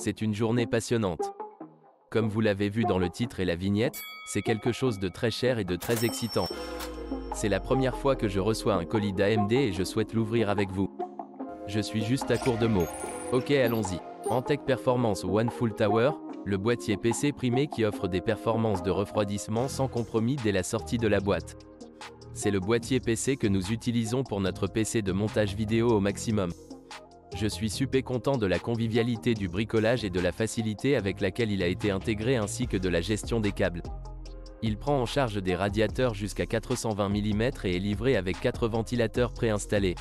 C'est une journée passionnante. Comme vous l'avez vu dans le titre et la vignette, c'est quelque chose de très cher et de très excitant. C'est la première fois que je reçois un colis d'AMD et je souhaite l'ouvrir avec vous. Je suis juste à court de mots. Ok, allons-y. Antec Performance One Full Tower, le boîtier PC primé qui offre des performances de refroidissement sans compromis dès la sortie de la boîte. C'est le boîtier PC que nous utilisons pour notre PC de montage vidéo au maximum. Je suis super content de la convivialité du bricolage et de la facilité avec laquelle il a été intégré ainsi que de la gestion des câbles. Il prend en charge des radiateurs jusqu'à 420 mm et est livré avec 4 ventilateurs préinstallés.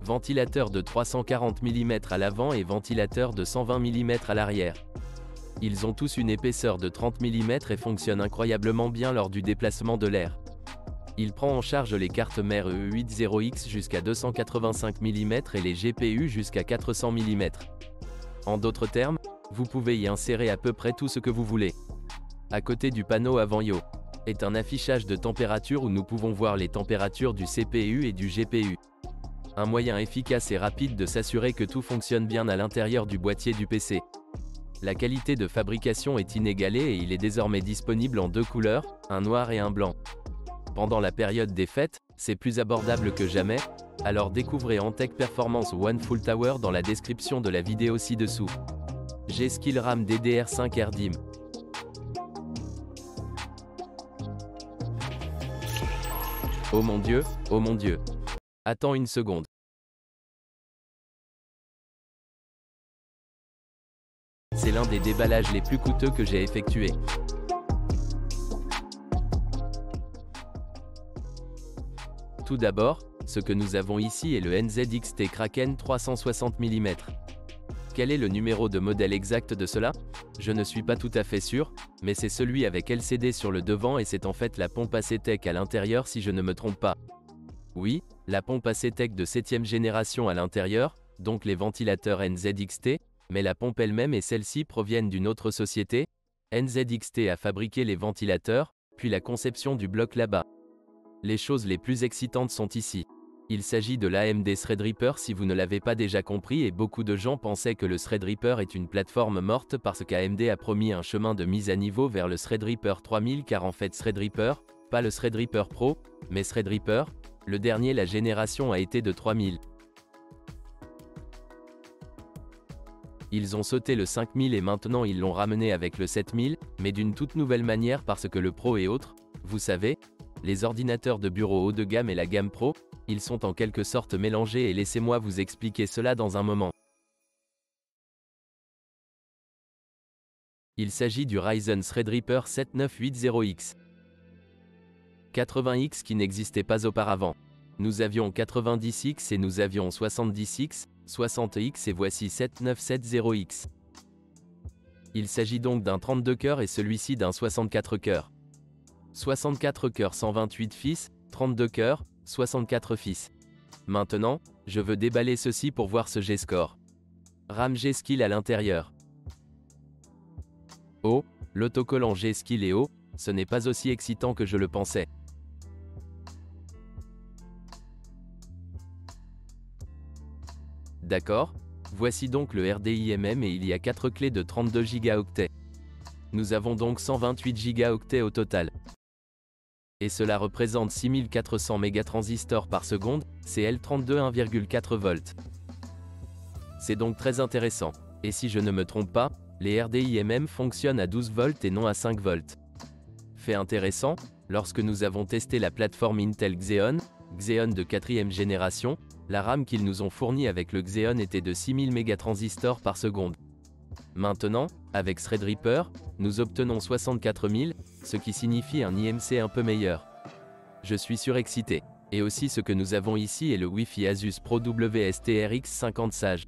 Ventilateur de 340 mm à l'avant et ventilateur de 120 mm à l'arrière. Ils ont tous une épaisseur de 30 mm et fonctionnent incroyablement bien lors du déplacement de l'air. Il prend en charge les cartes mères E80X jusqu'à 285 mm et les GPU jusqu'à 400 mm. En d'autres termes, vous pouvez y insérer à peu près tout ce que vous voulez. À côté du panneau avant IO est un affichage de température où nous pouvons voir les températures du CPU et du GPU. Un moyen efficace et rapide de s'assurer que tout fonctionne bien à l'intérieur du boîtier du PC. La qualité de fabrication est inégalée et il est désormais disponible en 2 couleurs, un noir et un blanc. Pendant la période des fêtes, c'est plus abordable que jamais, alors découvrez Antec Performance One Full Tower dans la description de la vidéo ci-dessous. G-Skill RAM DDR5 RDIMM. Oh mon Dieu, oh mon Dieu. Attends une seconde. C'est l'un des déballages les plus coûteux que j'ai effectués. Tout d'abord, ce que nous avons ici est le NZXT Kraken 360 mm. Quel est le numéro de modèle exact de cela? Je ne suis pas tout à fait sûr, mais c'est celui avec LCD sur le devant et c'est en fait la pompe ACTech à l'intérieur si je ne me trompe pas. Oui, la pompe ACTech de 7ème génération à l'intérieur, donc les ventilateurs NZXT, mais la pompe elle-même et celle-ci proviennent d'une autre société. NZXT a fabriqué les ventilateurs, puis la conception du bloc là-bas. Les choses les plus excitantes sont ici. Il s'agit de l'AMD Threadripper si vous ne l'avez pas déjà compris et beaucoup de gens pensaient que le Threadripper est une plateforme morte parce qu'AMD a promis un chemin de mise à niveau vers le Threadripper 3000 car en fait Threadripper, pas le Threadripper Pro, mais Threadripper, le dernier la génération a été de 3000. Ils ont sauté le 5000 et maintenant ils l'ont ramené avec le 7000, mais d'une toute nouvelle manière parce que le Pro et autres, vous savez, les ordinateurs de bureau haut de gamme et la gamme Pro, ils sont en quelque sorte mélangés et laissez-moi vous expliquer cela dans un moment. Il s'agit du Ryzen Threadripper 7980X. 80X qui n'existait pas auparavant. Nous avions 90X et nous avions 70X, 60X et voici 7970X. Il s'agit donc d'un 32 cœurs et celui-ci d'un 64 cœurs. 64 cœurs 128 fils, 32 cœurs, 64 fils. Maintenant, je veux déballer ceci pour voir ce G-Score. RAM G-Skill à l'intérieur. Oh, l'autocollant G-Skill et oh, ce n'est pas aussi excitant que je le pensais. D'accord, voici donc le RDIMM et il y a 4 clés de 32 Go. Nous avons donc 128 Go au total. Et cela représente 6400 mégatransistors par seconde, CL32 1,4 volts. C'est donc très intéressant. Et si je ne me trompe pas, les RDIMM fonctionnent à 12 volts et non à 5 volts. Fait intéressant, lorsque nous avons testé la plateforme Intel Xeon de 4ème génération, la RAM qu'ils nous ont fournie avec le Xeon était de 6000 mégatransistors par seconde. Maintenant, avec Threadripper, nous obtenons 64000, ce qui signifie un IMC un peu meilleur. Je suis surexcité. Et aussi ce que nous avons ici est le Wi-Fi Asus Pro WST-RX50 Sage.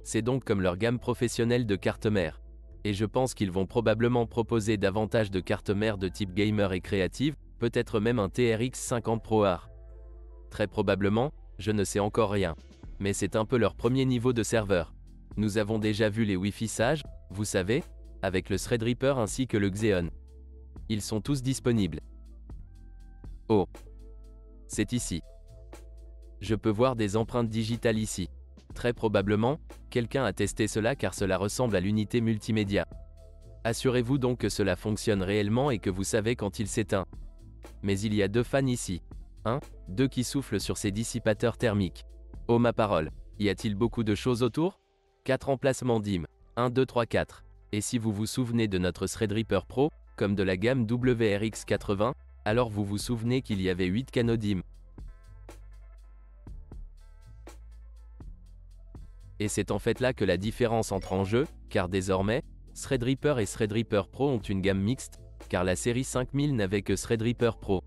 C'est donc comme leur gamme professionnelle de cartes mères. Et je pense qu'ils vont probablement proposer davantage de cartes mères de type gamer et créative, peut-être même un TRX50 ProArt. Très probablement, je ne sais encore rien. Mais c'est un peu leur premier niveau de serveur. Nous avons déjà vu les Wi-Fi Sage, vous savez, avec le Threadripper ainsi que le Xeon. Ils sont tous disponibles. Oh, c'est ici. Je peux voir des empreintes digitales ici. Très probablement, quelqu'un a testé cela car cela ressemble à l'unité multimédia. Assurez-vous donc que cela fonctionne réellement et que vous savez quand il s'éteint. Mais il y a deux fans ici. 1, 2 qui soufflent sur ces dissipateurs thermiques. Oh ma parole, y a-t-il beaucoup de choses autour? 4 emplacements DIMM. 1, 2, 3, 4. Et si vous vous souvenez de notre Threadripper Pro, comme de la gamme WRX80, alors vous vous souvenez qu'il y avait 8 canaux DIMM. Et c'est en fait là que la différence entre en jeu, car désormais, Threadripper et Threadripper Pro ont une gamme mixte, car la série 5000 n'avait que Threadripper Pro.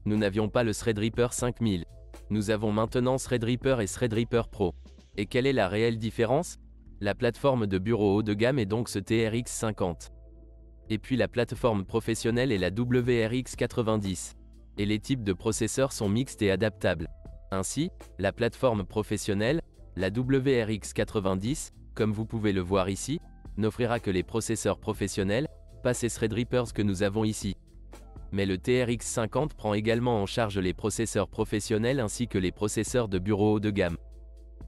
Nous n'avions pas le Threadripper 5000. Nous avons maintenant Threadripper et Threadripper Pro. Et quelle est la réelle différence? La plateforme de bureau haut de gamme est donc ce TRX50. Et puis la plateforme professionnelle est la WRX90. Et les types de processeurs sont mixtes et adaptables. Ainsi, la plateforme professionnelle, la WRX90, comme vous pouvez le voir ici, n'offrira que les processeurs professionnels, pas ces Threadrippers que nous avons ici. Mais le TRX50 prend également en charge les processeurs professionnels ainsi que les processeurs de bureau haut de gamme.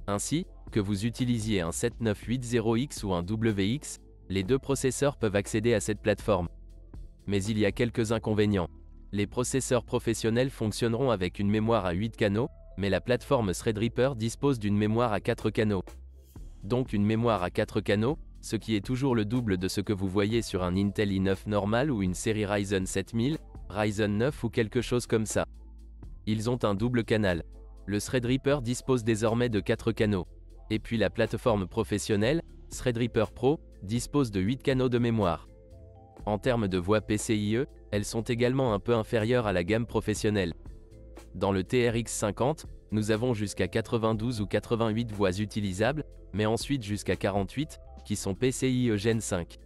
Ainsi, que vous utilisiez un 7980X ou un WX, les deux processeurs peuvent accéder à cette plateforme. Mais il y a quelques inconvénients. Les processeurs professionnels fonctionneront avec une mémoire à 8 canaux, mais la plateforme Threadripper dispose d'une mémoire à 4 canaux. Donc une mémoire à 4 canaux, ce qui est toujours le double de ce que vous voyez sur un Intel i9 normal ou une série Ryzen 7000, Ryzen 9 ou quelque chose comme ça. Ils ont un double canal. Le Threadripper dispose désormais de 4 canaux. Et puis la plateforme professionnelle, Threadripper Pro, dispose de 8 canaux de mémoire. En termes de voix PCIe, elles sont également un peu inférieures à la gamme professionnelle. Dans le TRX50, nous avons jusqu'à 92 ou 88 voix utilisables, mais ensuite jusqu'à 48, qui sont PCIe Gen 5.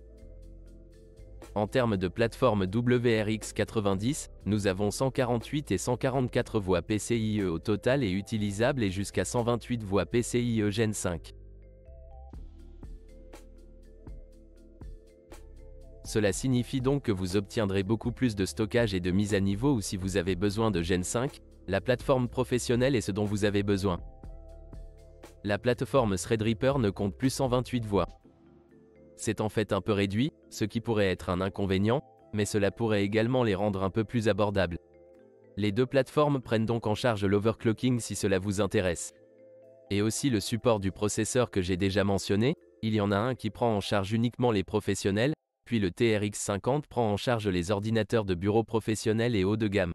En termes de plateforme WRX90, nous avons 148 et 144 voix PCIe au total et utilisables et jusqu'à 128 voix PCIe Gen 5. Cela signifie donc que vous obtiendrez beaucoup plus de stockage et de mise à niveau ou si vous avez besoin de Gen 5, la plateforme professionnelle est ce dont vous avez besoin. La plateforme Threadripper ne compte plus 128 voix. C'est en fait un peu réduit, ce qui pourrait être un inconvénient, mais cela pourrait également les rendre un peu plus abordables. Les deux plateformes prennent donc en charge l'overclocking si cela vous intéresse. Et aussi le support du processeur que j'ai déjà mentionné, il y en a un qui prend en charge uniquement les professionnels, puis le TRX50 prend en charge les ordinateurs de bureau professionnels et haut de gamme.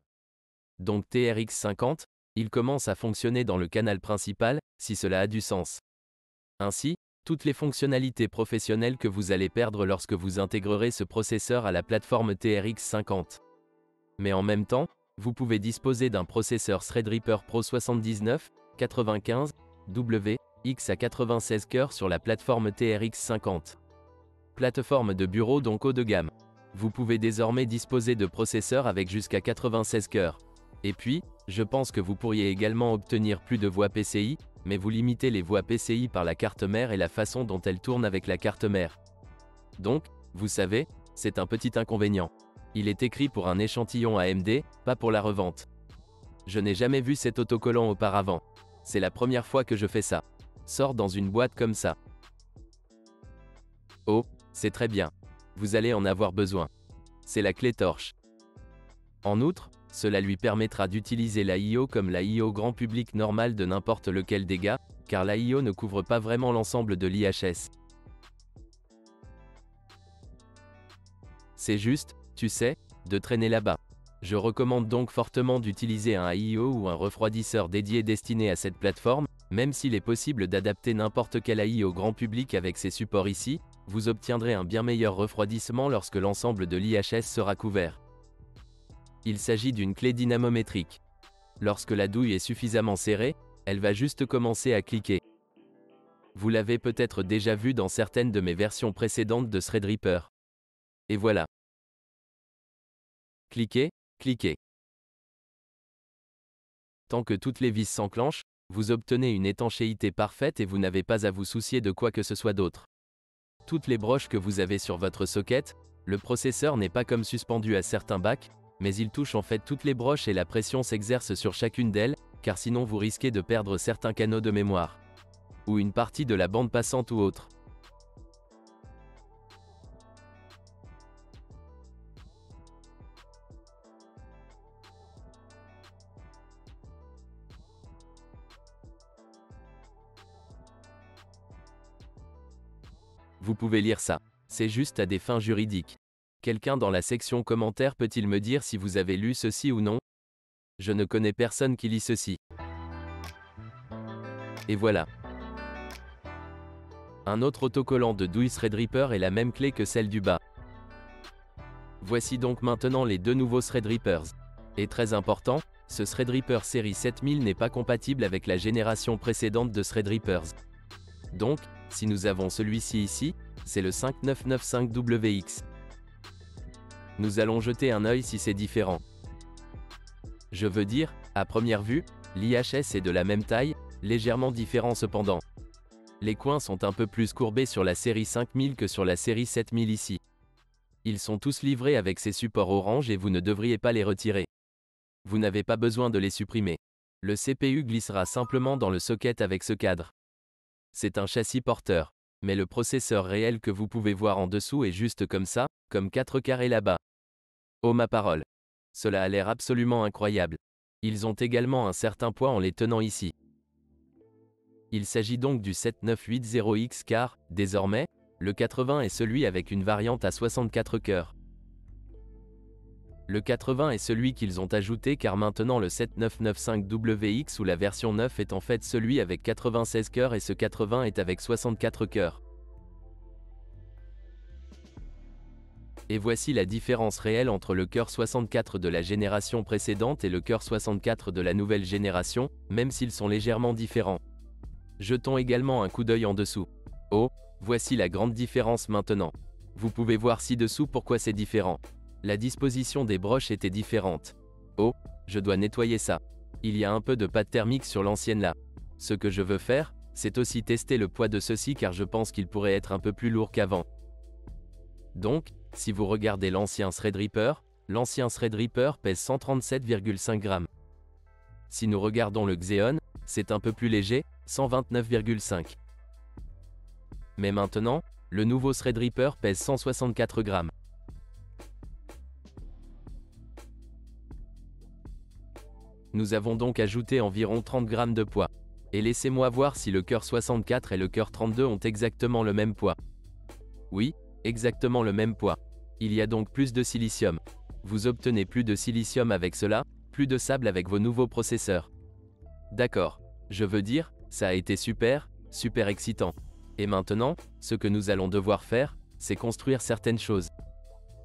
Donc TRX50, il commence à fonctionner dans le canal principal, si cela a du sens. Ainsi, toutes les fonctionnalités professionnelles que vous allez perdre lorsque vous intégrerez ce processeur à la plateforme TRX50. Mais en même temps, vous pouvez disposer d'un processeur Threadripper Pro 79, 95, W, X à 96 cœurs sur la plateforme TRX50. Plateforme de bureau donc haut de gamme. Vous pouvez désormais disposer de processeurs avec jusqu'à 96 cœurs. Et puis, je pense que vous pourriez également obtenir plus de voix PCI, mais vous limitez les voix PCI par la carte mère et la façon dont elle tourne avec la carte mère. Donc, vous savez, c'est un petit inconvénient. Il est écrit pour un échantillon AMD, pas pour la revente. Je n'ai jamais vu cet autocollant auparavant. C'est la première fois que je fais ça. Sort dans une boîte comme ça. Oh, c'est très bien. Vous allez en avoir besoin. C'est la clé torche. En outre, cela lui permettra d'utiliser la I/O comme la I/O grand public normale de n'importe lequel dégât, car la I/O ne couvre pas vraiment l'ensemble de l'IHS. C'est juste, tu sais, de traîner là-bas. Je recommande donc fortement d'utiliser un I/O ou un refroidisseur dédié destiné à cette plateforme, même s'il est possible d'adapter n'importe quel I/O grand public avec ces supports ici, vous obtiendrez un bien meilleur refroidissement lorsque l'ensemble de l'IHS sera couvert. Il s'agit d'une clé dynamométrique. Lorsque la douille est suffisamment serrée, elle va juste commencer à cliquer. Vous l'avez peut-être déjà vu dans certaines de mes versions précédentes de Threadripper. Et voilà. Cliquez, cliquez. Tant que toutes les vis s'enclenchent, vous obtenez une étanchéité parfaite et vous n'avez pas à vous soucier de quoi que ce soit d'autre. Toutes les broches que vous avez sur votre socket, le processeur n'est pas comme suspendu à certains bacs, mais il touche en fait toutes les broches et la pression s'exerce sur chacune d'elles, car sinon vous risquez de perdre certains canaux de mémoire, ou une partie de la bande passante ou autre. Vous pouvez lire ça. C'est juste à des fins juridiques. Quelqu'un dans la section commentaires peut-il me dire si vous avez lu ceci ou non? Je ne connais personne qui lit ceci. Et voilà. Un autre autocollant de douille Threadripper est la même clé que celle du bas. Voici donc maintenant les deux nouveaux Threadrippers. Et très important, ce Threadripper série 7000 n'est pas compatible avec la génération précédente de Threadrippers. Donc, si nous avons celui-ci ici, c'est le 5995WX. Nous allons jeter un œil si c'est différent. Je veux dire, à première vue, l'IHS est de la même taille, légèrement différent cependant. Les coins sont un peu plus courbés sur la série 5000 que sur la série 7000 ici. Ils sont tous livrés avec ces supports orange et vous ne devriez pas les retirer. Vous n'avez pas besoin de les supprimer. Le CPU glissera simplement dans le socket avec ce cadre. C'est un châssis porteur, mais le processeur réel que vous pouvez voir en dessous est juste comme ça, comme 4 carrés là-bas. Oh ma parole! Cela a l'air absolument incroyable. Ils ont également un certain poids en les tenant ici. Il s'agit donc du 7980X car, désormais, le 80 est celui avec une variante à 64 cœurs. Le 80 est celui qu'ils ont ajouté car maintenant le 7995WX ou la version 9 est en fait celui avec 96 cœurs et ce 80 est avec 64 cœurs. Et voici la différence réelle entre le cœur 64 de la génération précédente et le cœur 64 de la nouvelle génération, même s'ils sont légèrement différents. Jetons également un coup d'œil en dessous. Oh, voici la grande différence maintenant. Vous pouvez voir ci-dessous pourquoi c'est différent. La disposition des broches était différente. Oh, je dois nettoyer ça. Il y a un peu de pâte thermique sur l'ancienne là. Ce que je veux faire, c'est aussi tester le poids de ceci car je pense qu'il pourrait être un peu plus lourd qu'avant. Donc, si vous regardez l'ancien Threadripper pèse 137,5 grammes. Si nous regardons le Xeon, c'est un peu plus léger, 129,5. Mais maintenant, le nouveau Threadripper pèse 164 grammes. Nous avons donc ajouté environ 30 grammes de poids. Et laissez-moi voir si le cœur 64 et le cœur 32 ont exactement le même poids. Oui, exactement le même poids. Il y a donc plus de silicium. Vous obtenez plus de silicium avec cela, plus de sable avec vos nouveaux processeurs. D'accord. Je veux dire, ça a été super, super excitant. Et maintenant, ce que nous allons devoir faire, c'est construire certaines choses.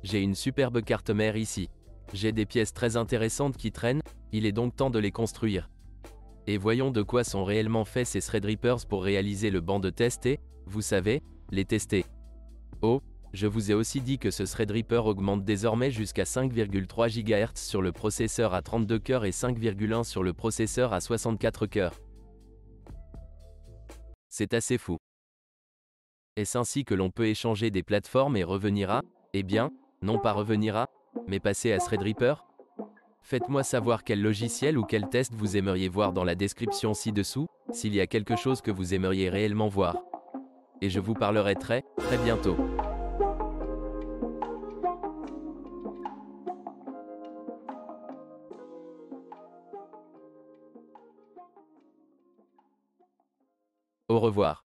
J'ai une superbe carte mère ici. J'ai des pièces très intéressantes qui traînent, il est donc temps de les construire. Et voyons de quoi sont réellement faits ces Threadrippers pour réaliser le banc de test et, vous savez, les tester. Oh, je vous ai aussi dit que ce Threadripper augmente désormais jusqu'à 5,3 GHz sur le processeur à 32 cœurs et 5,1 sur le processeur à 64 cœurs. C'est assez fou. Est-ce ainsi que l'on peut échanger des plateformes et revenir à, eh bien, non pas revenir à, mais passer à Threadripper? Faites-moi savoir quel logiciel ou quel test vous aimeriez voir dans la description ci-dessous, s'il y a quelque chose que vous aimeriez réellement voir. Et je vous parlerai très, très bientôt. Au revoir.